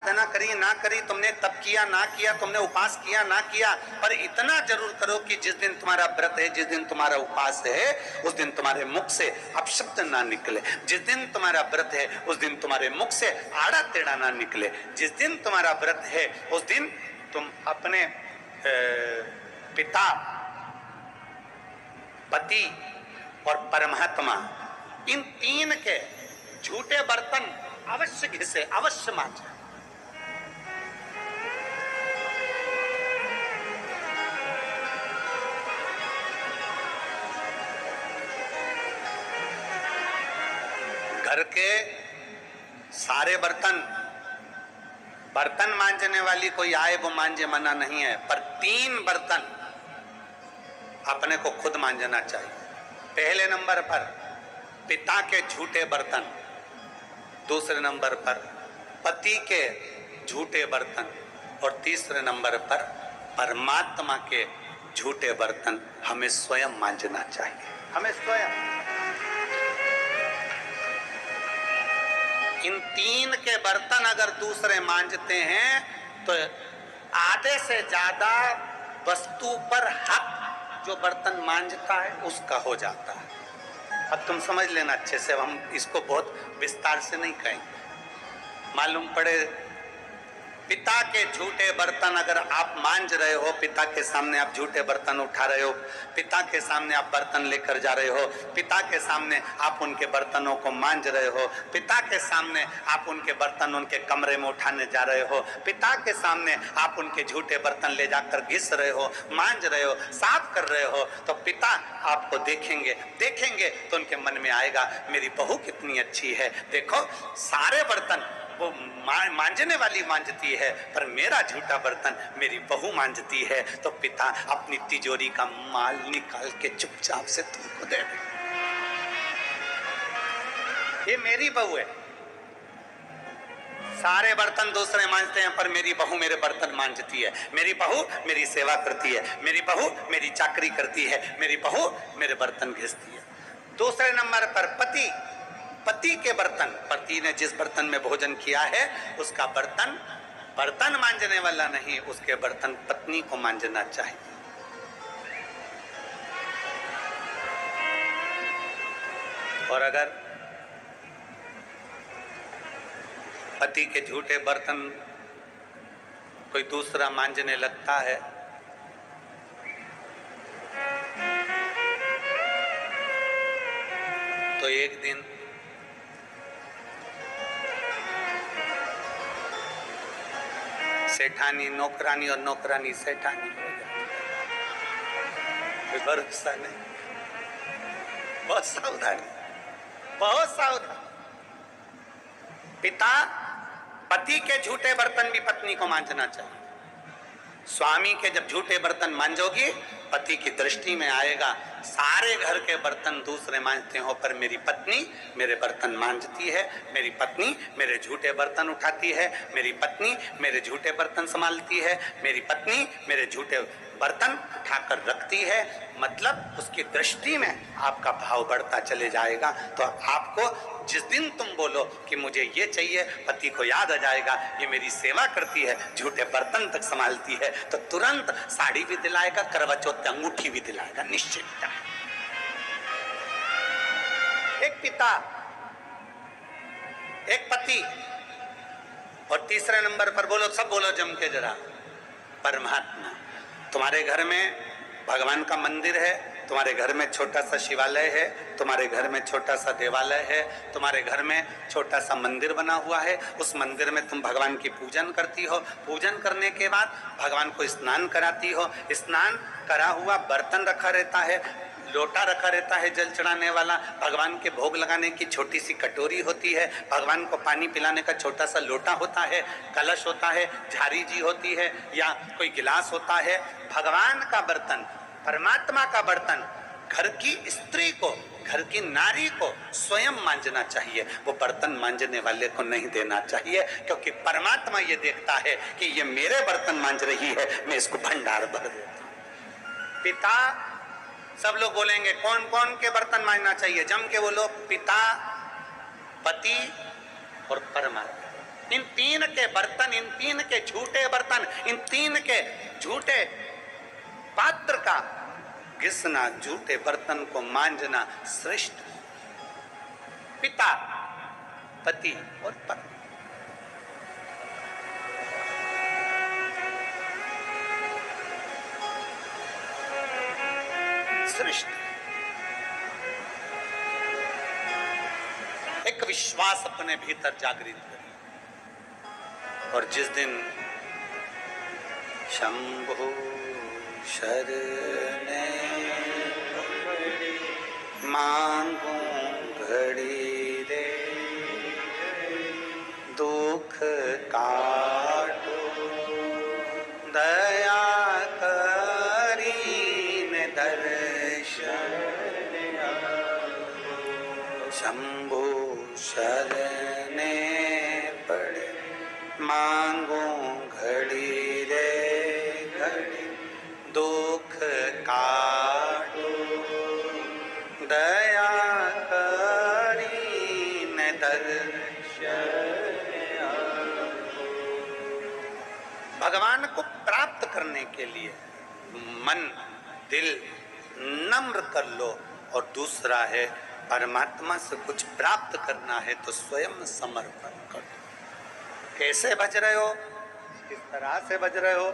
साधना करी ना करी, तुमने तप किया ना किया, तुमने उपास किया ना किया, पर इतना जरूर करो कि जिस दिन तुम्हारा व्रत है, जिस दिन तुम्हारा उपास है, उस दिन तुम्हारे मुख से अपशब्द ना निकले। जिस दिन तुम्हारा व्रत है उस दिन तुम्हारे मुख से आड़ा टेढ़ा ना निकले। जिस दिन तुम्हारा व्रत है उस दिन तुम अपने पिता, पति और परमात्मा, इन तीन के झूठे बर्तन अवश्य घिसे, अवश्य मांजे। घर के सारे बर्तन मांजने वाली कोई आए वो मांजे, मना नहीं है, पर 3 बर्तन अपने को खुद मांजना चाहिए। पहले नंबर पर पिता के झूठे बर्तन, दूसरे नंबर पर पति के झूठे बर्तन और तीसरे नंबर पर परमात्मा के झूठे बर्तन हमें स्वयं मांजना चाहिए। हमें स्वयं इन 3 के बर्तन अगर दूसरे मांजते हैं तो आधे से ज्यादा वस्तु पर हक जो बर्तन मांजता है उसका हो जाता है। अब तुम समझ लेना अच्छे से, हम इसको बहुत विस्तार से नहीं कहेंगे। मालूम पड़े पिता के झूठे बर्तन अगर आप मांज रहे हो, पिता के सामने आप झूठे बर्तन उठा रहे हो, पिता के सामने आप बर्तन लेकर जा रहे हो, पिता के सामने आप उनके बर्तनों को मांज रहे हो, पिता के सामने आप उनके बर्तन उनके कमरे में उठाने जा रहे हो, पिता के सामने आप उनके झूठे बर्तन ले जाकर घिस रहे हो, मांज रहे हो, साफ कर रहे हो, तो पिता आपको देखेंगे तो उनके मन में आएगा मेरी बहू कितनी अच्छी है। देखो सारे बर्तन वो मांजने वाली मांजती है, पर मेरा झूठा बर्तन मेरी बहू मांजती है। तो पिता अपनी तिजोरी का माल निकाल के चुपचाप से तुमको दे दे, ये मेरी बहू है। सारे बर्तन दूसरे मांजते हैं पर मेरी बहू मेरे बर्तन मांजती है, मेरी बहू मेरी सेवा करती है, मेरी बहू मेरी चाकरी करती है, मेरी बहू मेरे बर्तन घिसती है। दूसरे नंबर पर पति के बर्तन, पति ने जिस बर्तन में भोजन किया है उसका बर्तन मांजने वाला नहीं, उसके बर्तन पत्नी को मांजना चाहिए। और अगर पति के झूठे बर्तन कोई दूसरा मांजने लगता है तो एक दिन सेठानी नौकरानी और नौकरानी सेठानी हो जाती है। भरोसा नहीं, बहुत सावधानी, बहुत सावधान। पिता पति के झूठे बर्तन भी पत्नी को मांजना चाहिए। स्वामी के जब झूठे बर्तन मांजोगी पति की दृष्टि में आएगा सारे घर के बर्तन दूसरे मांजते हो पर मेरी पत्नी मेरे बर्तन मांजती है, मेरी पत्नी मेरे झूठे बर्तन उठाती है, मेरी पत्नी मेरे झूठे बर्तन संभालती है, मेरी पत्नी मेरे झूठे बर्तन उठाकर रखती है। मतलब उसकी दृष्टि में आपका भाव बढ़ता चले जाएगा। तो आपको जिस दिन तुम बोलो कि मुझे ये चाहिए, पति को याद आ जाएगा ये मेरी सेवा करती है, झूठे बर्तन तक संभालती है, तो तुरंत साड़ी भी दिलाएगा, करवा चौथ पे अंगूठी भी दिलाएगा, निश्चित। एक पिता, एक पति, और तीसरे नंबर पर बोलो, सब बोलो जम के जरा, परमात्मा। तुम्हारे घर में भगवान का मंदिर है, तुम्हारे घर में छोटा सा शिवालय है, तुम्हारे घर में छोटा सा देवालय है, तुम्हारे घर में छोटा सा मंदिर बना हुआ है, उस मंदिर में तुम भगवान की पूजन करती हो, पूजन करने के बाद भगवान को स्नान कराती हो, स्नान करा हुआ बर्तन रखा रहता है, लोटा रखा रहता है जल चढ़ाने वाला, भगवान के भोग लगाने की छोटी सी कटोरी होती है, भगवान को पानी पिलाने का छोटा सा लोटा होता है, कलश होता है, झारी जी होती है या कोई गिलास होता है। भगवान का बर्तन, परमात्मा का बर्तन घर की स्त्री को, घर की नारी को स्वयं मांजना चाहिए, वो बर्तन मांजने वाले को नहीं देना चाहिए, क्योंकि परमात्मा ये देखता है कि ये मेरे बर्तन मांज रही है, मैं इसको भंडार भर देता हूं। पिता, सब लोग बोलेंगे कौन कौन के बर्तन मांजना चाहिए, जम के बोलो, पिता, पति और परमात्मा। इन तीन के बर्तन, इन तीन के झूठे बर्तन, इन तीन के झूठे पात्र का घिसना, झूठे बर्तन को मांजना श्रेष्ठ। पिता, पति और पत्नी। श्रेष्ठ। एक विश्वास अपने भीतर जागृत करें। और जिस दिन शंभु शरणे मांगू घड़ी रे, दुख काटो दया करीन दर्शन, शंभु शरणे पड़े मांगो घड़ी रे घड़ी, दुख काटो दया करीन दर्शन। भगवान को प्राप्त करने के लिए मन दिल नम्र कर लो। और दूसरा है, परमात्मा से कुछ प्राप्त करना है तो स्वयं समर्पण करो। कैसे भज रहे हो, किस तरह से भज रहे हो,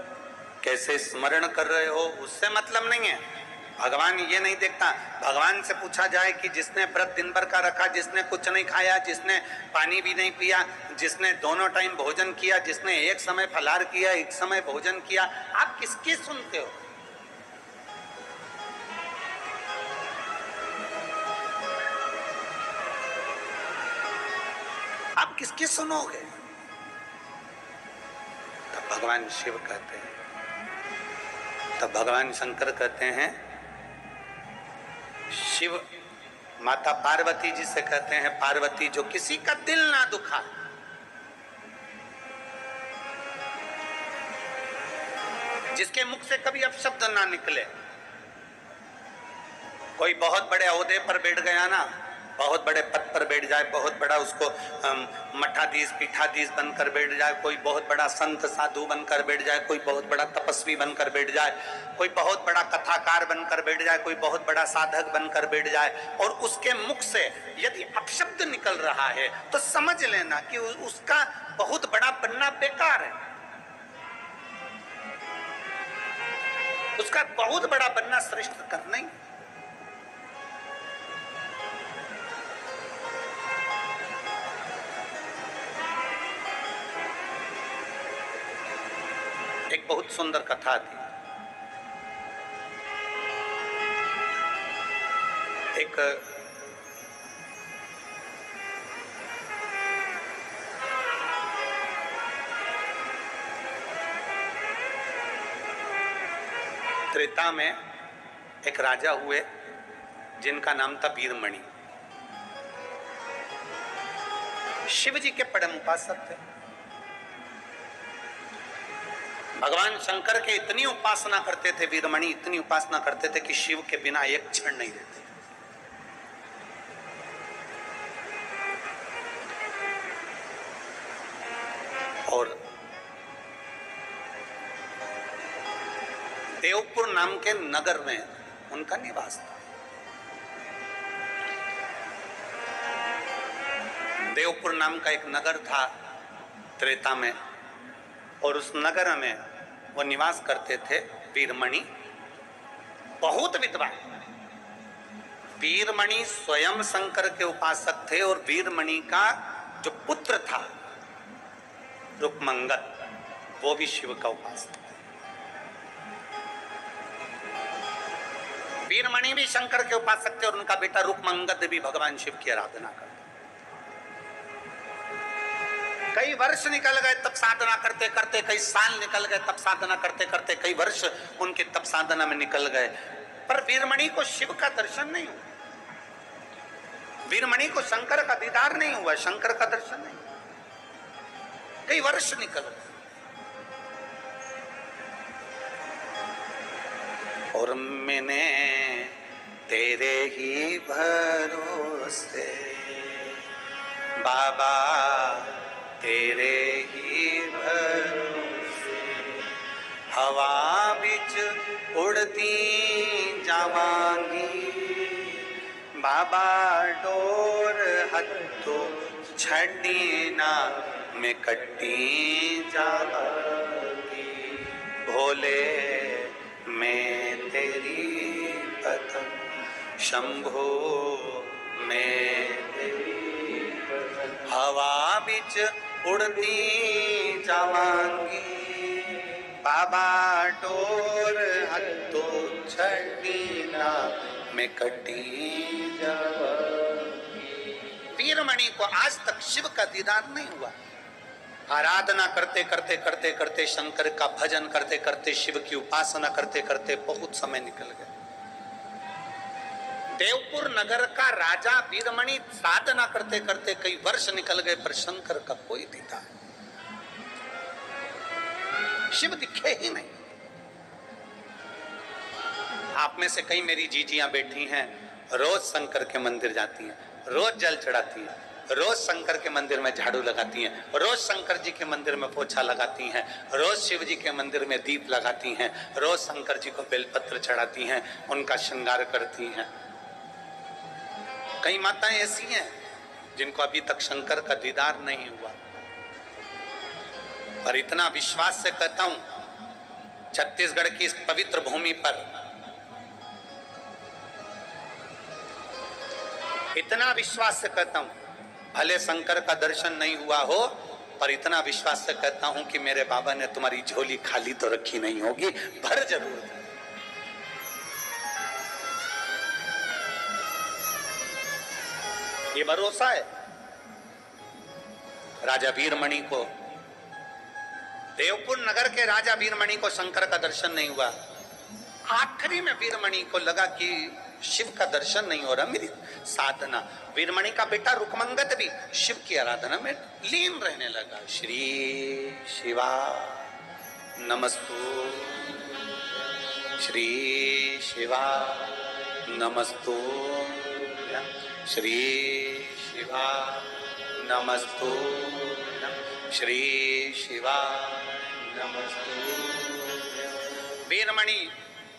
कैसे स्मरण कर रहे हो, उससे मतलब नहीं है। भगवान ये नहीं देखता। भगवान से पूछा जाए कि जिसने व्रत दिन भर का रखा, जिसने कुछ नहीं खाया, जिसने पानी भी नहीं पिया, जिसने दोनों टाइम भोजन किया, जिसने एक समय फलाहार किया, एक समय भोजन किया, आप किसकी सुनते हो? आप किसकी सुनोगे? तब भगवान शिव कहते हैं, तब भगवान शंकर कहते हैं, शिव माता पार्वती जी से कहते हैं, पार्वती जो किसी का दिल ना दुखा, जिसके मुख से कभी अपशब्द ना निकले। कोई बहुत बड़े ओहदे पर बैठ गया ना, बहुत बड़े पद पर बैठ जाए, बहुत बड़ा उसको मठाधीश पीठाधीश बनकर बैठ जाए, कोई बहुत बड़ा संत साधु बनकर बैठ जाए, कोई बहुत बड़ा तपस्वी बनकर बैठ जाए, कोई बहुत बड़ा कथाकार बनकर बैठ जाए, कोई बहुत बड़ा साधक बनकर बैठ जाए, और उसके मुख से यदि अपशब्द निकल रहा है तो समझ लेना कि उसका बहुत बड़ा बनना बेकार है। उसका बहुत बड़ा बनना श्रेष्ठ करना ही। एक बहुत सुंदर कथा थी। एक त्रेता में एक राजा हुए जिनका नाम था वीरमणि। शिव जी के परम उपासक थे। भगवान शंकर के इतनी उपासना करते थे वीरमणि, इतनी उपासना करते थे कि शिव के बिना एक क्षण नहीं रहते। और देवपुर नाम के नगर में उनका निवास था। देवपुर नाम का एक नगर था त्रेता में, और उस नगर में वो निवास करते थे वीरमणि, बहुत विद्वान। वीरमणि स्वयं शंकर के उपासक थे, और वीरमणि का जो पुत्र था रुक्मंगद, वो भी शिव का उपासक था। वीरमणि भी शंकर के उपासक थे, और उनका बेटा रुक्मंगद भी भगवान शिव की आराधना करता। कई वर्ष निकल गए तप साधना करते करते, कई साल निकल गए तप साधना करते करते, कई वर्ष उनके तप साधना में निकल गए, पर वीरमणि को शिव का दर्शन नहीं हुआ। वीरमणि को शंकर का दीदार नहीं हुआ, शंकर का दर्शन नहीं। कई वर्ष निकल गए, और मैंने तेरे ही भरोसे बाबा तेरे ही भरोसे हवा बिच उड़ती जावांगी बाबा डोर हथों छड़ी ना मैं कट्टी जावांगी भोले मैं तेरी पतंग शंभो मैं तेरी पतंग हवा बिच उड़ती जावांगी बाबा डोर हथों छड़ी ना मैं कटी जावांगी। वीरमणि को आज तक शिव का दीदार नहीं हुआ। आराधना करते करते करते करते शंकर का भजन करते करते शिव की उपासना करते करते बहुत समय निकल गया। देवपुर नगर का राजा वीरमणि साधना करते करते कई वर्ष निकल गए पर शंकर का कोई दीदार, शिव दिखे ही नहीं। आप में से कई मेरी जीजियां बैठी हैं, रोज शंकर के मंदिर जाती हैं, रोज जल चढ़ाती हैं, रोज शंकर के मंदिर में झाड़ू लगाती हैं, रोज शंकर जी के मंदिर में पोछा लगाती हैं, रोज शिव जी के मंदिर में दीप लगाती हैं, रोज शंकर जी को बेलपत्र चढ़ाती हैं, उनका श्रृंगार करती हैं। कई माताएं ऐसी हैं जिनको अभी तक शंकर का दीदार नहीं हुआ। पर इतना विश्वास से कहता हूं, छत्तीसगढ़ की इस पवित्र भूमि पर इतना विश्वास से कहता हूं, भले शंकर का दर्शन नहीं हुआ हो पर इतना विश्वास से कहता हूं कि मेरे बाबा ने तुम्हारी झोली खाली तो रखी नहीं होगी, भर जरूर दी। ये भरोसा है। राजा वीरमणि को, देवपुर नगर के राजा वीरमणि को शंकर का दर्शन नहीं हुआ। आखिरी में वीरमणि को लगा कि शिव का दर्शन नहीं हो रहा, मेरी साधना। वीरमणि का बेटा रुकमंगद भी शिव की आराधना में लीन रहने लगा। श्री शिवा नमस्तु, श्री शिवा नमस्तु, श्री शिवा नमस्तु, श्री शिवा नमस्तु। वीरमणि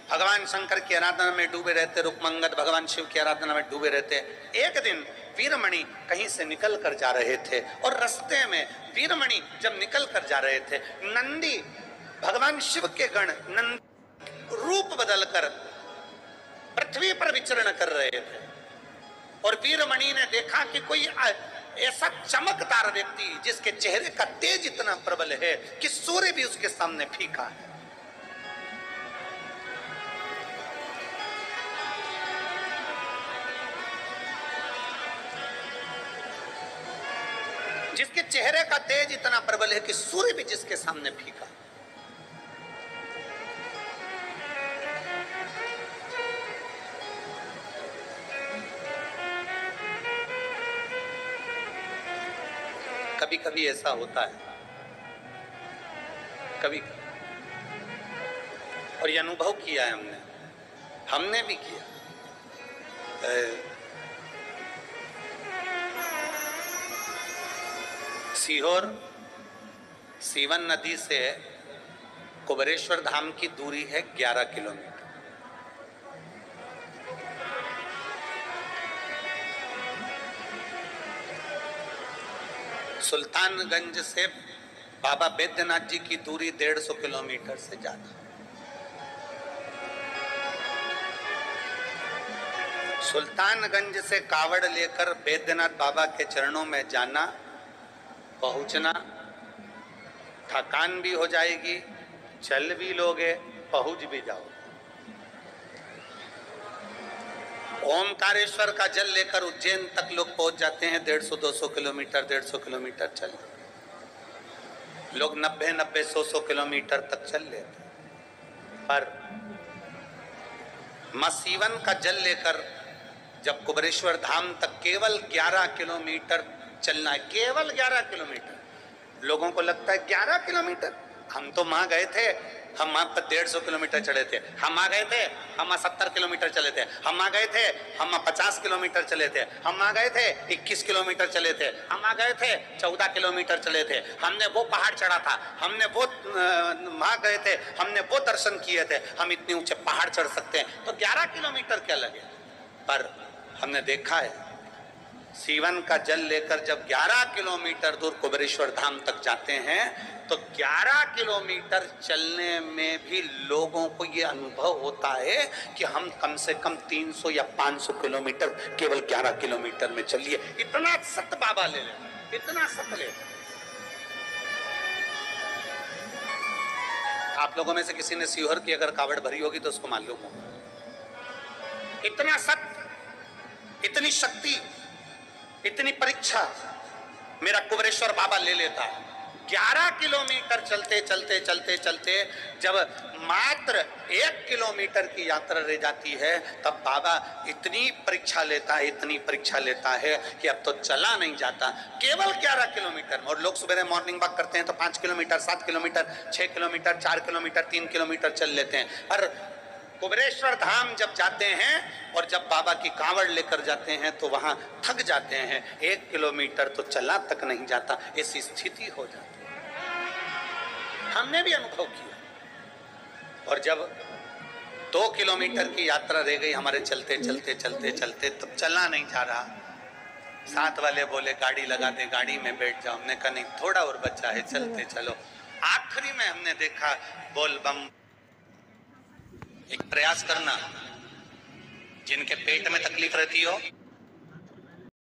भगवान शंकर की आराधना में डूबे रहते, रुकमंगद भगवान शिव की आराधना में डूबे रहते। एक दिन वीरमणि कहीं से निकल कर जा रहे थे और रास्ते में वीरमणि जब निकल कर जा रहे थे, नंदी भगवान शिव के गण नंदी रूप बदलकर पृथ्वी पर विचरण कर रहे थे और वीरमणि ने देखा कि कोई ऐसा चमकदार व्यक्ति जिसके चेहरे का तेज इतना प्रबल है कि सूर्य भी उसके सामने फीका है। जिसके चेहरे का तेज इतना प्रबल है कि सूर्य भी जिसके सामने फीका। कभी कभी ऐसा होता है, कभी, और ये अनुभव किया है हमने भी किया। सीहोर सीवन नदी से कुबेरेश्वर धाम की दूरी है 11 किलोमीटर। सुल्तानगंज से बाबा बैद्यनाथ जी की दूरी 150 किलोमीटर से ज्यादा। सुल्तानगंज से कावड़ लेकर बैद्यनाथ बाबा के चरणों में जाना, पहुंचना, थकान भी हो जाएगी, चल भी लोगे, पहुंच भी जाओगे। ओमकारेश्वर का जल लेकर उज्जैन तक लोग पहुंच जाते हैं 150-200 किलोमीटर, 150 किलोमीटर चल। लोग 90-100 किलोमीटर तक चल लेते। पर मां सीवन का जल लेकर जब कुबेरेश्वर धाम तक केवल 11 किलोमीटर चलना है, केवल 11 किलोमीटर। लोगों को लगता है 11 किलोमीटर, हम तो वहां गए थे हम वहां पर 150 किलोमीटर चले थे, हम आ गए थे, हम 70 किलोमीटर चले थे, हम आ गए थे, हम 50 किलोमीटर चले थे, हम आ गए थे 21 किलोमीटर चले थे, हम आ गए थे 14 किलोमीटर चले थे, हमने वो पहाड़ चढ़ा था, हमने वो वहां गए थे, हमने वो दर्शन किए थे, हम इतने ऊंचे पहाड़ चढ़ सकते हैं, तो 11 किलोमीटर क्या लगे। पर हमने देखा है सीवन का जल लेकर जब 11 किलोमीटर दूर कुबेरेश्वर धाम तक जाते हैं तो 11 किलोमीटर चलने में भी लोगों को यह अनुभव होता है कि हम कम से कम 300 या 500 किलोमीटर केवल 11 किलोमीटर में चलिए। इतना सत बाबा ले ले, इतना सत ले। आप लोगों में से किसी ने सीहोर की अगर कावड़ भरी होगी तो उसको मालूम होगा, इतना सत, इतनी शक्ति, इतनी परीक्षा मेरा कुबेरेश्वर बाबा ले लेता है। 11 किलोमीटर चलते चलते चलते चलते जब मात्र 1 किलोमीटर की यात्रा रह जाती है तब बाबा इतनी परीक्षा लेता है, इतनी परीक्षा लेता है कि अब तो चला नहीं जाता। केवल 11 किलोमीटर। और लोग सुबह मॉर्निंग वॉक करते हैं तो 5 kilometre, 7 kilometre, 6 kilometre, 4 kilometre, 3 kilometre चल लेते हैं। पर कुबेरेश्वर धाम जब जाते हैं और जब बाबा की कांवड़ लेकर जाते हैं तो वहां थक जाते हैं, 1 किलोमीटर तो चला तक नहीं जाता, ऐसी स्थिति हो जाती है। हमने भी अनुभव किया। और जब 2 किलोमीटर की यात्रा रह गई हमारे चलते चलते चलते चलते, तब चलना नहीं जा रहा। साथ वाले बोले गाड़ी लगा दे, गाड़ी में बैठ जाओ। हमने कहा नहीं, थोड़ा और बचा है, चलते चलो। आखिरी में हमने देखा बोल बम। एक प्रयास करना, जिनके पेट में तकलीफ रहती हो